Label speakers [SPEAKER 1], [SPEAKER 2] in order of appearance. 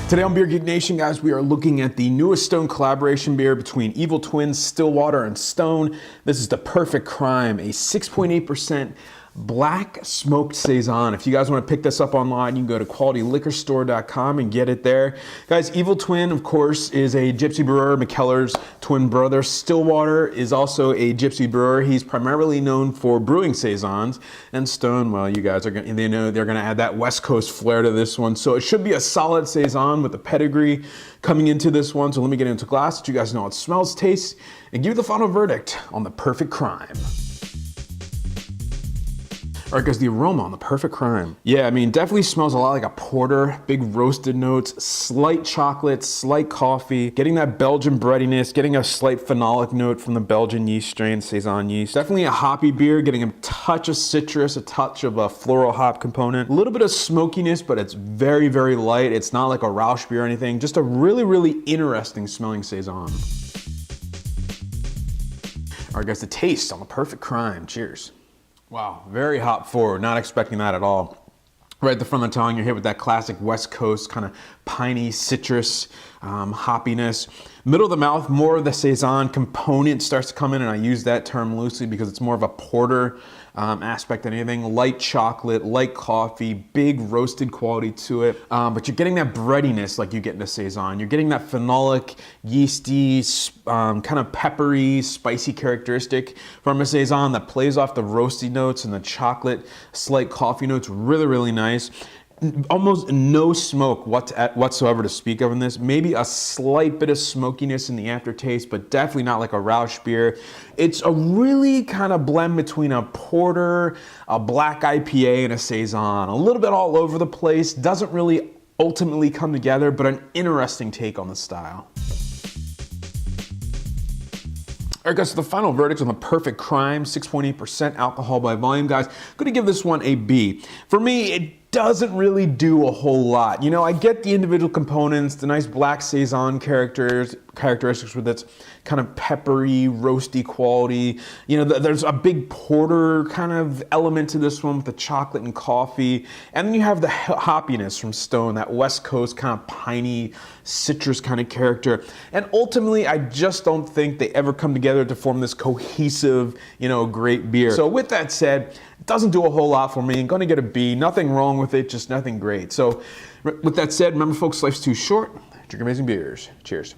[SPEAKER 1] Today on Beer Geek Nation, guys, we are looking at the newest Stone collaboration beer between Evil Twins, Stillwater, and Stone. This is the Perfect Crime, a 6.8% black smoked saison. If you guys want to pick this up online, you can go to qualityliquorstore.com and get it there. Guys, Evil Twin, of course, is a gypsy brewer, McKellar's twin brother. Stillwater is also a gypsy brewer. He's primarily known for brewing saisons. And Stone, well, you guys are going to, they know they're going to add that West Coast flair to this one. So it should be a solid saison with a pedigree coming into this one. So let me get into glass so you guys know how it smells, tastes, and give you the final verdict on the Perfect Crime. All right, guys, the aroma on the Perfect Crime. Yeah, I mean, definitely smells a lot like a porter, big roasted notes, slight chocolate, slight coffee, getting that Belgian breadiness, getting a slight phenolic note from the Belgian yeast strain, saison yeast. Definitely a hoppy beer, getting a touch of citrus, a touch of a floral hop component. A little bit of smokiness, but it's very, very light. It's not like a Rausch beer or anything. Just a really, really interesting smelling saison. All right, guys, the taste on the Perfect Crime. Cheers. Wow, very hop forward, not expecting that at all. Right at the front of the tongue, you're hit with that classic West Coast kind of piney citrus hoppiness. Middle of the mouth, more of the saison component starts to come in, and I use that term loosely because it's more of a porter aspect than anything. Light chocolate, light coffee, big roasted quality to it. But you're getting that breadiness like you get in a saison. You're getting that phenolic, yeasty, kind of peppery, spicy characteristic from a saison that plays off the roasty notes and the chocolate, slight coffee notes. Really, really nice. Almost no smoke whatsoever to speak of in this. Maybe a slight bit of smokiness in the aftertaste, but definitely not like a Rausch beer. It's a really kind of blend between a porter, a black IPA, and a saison. A little bit all over the place. Doesn't really ultimately come together, but an interesting take on the style. All right, guys, so the final verdict on the Perfect Crime, 6.8% alcohol by volume, guys. I'm gonna give this one a B. For me, it doesn't really do a whole lot. You know, I get the individual components, the nice black saison characteristics with its kind of peppery, roasty quality. You know, there's a big porter kind of element to this one with the chocolate and coffee. And then you have the hoppiness from Stone, that West Coast kind of piney, citrus kind of character. And ultimately, I just don't think they ever come together to form this cohesive, you know, great beer. So with that said, it doesn't do a whole lot for me. I'm gonna get a B. Nothing wrong with it, just nothing great. So with that said, remember folks, life's too short. Drink amazing beers. Cheers.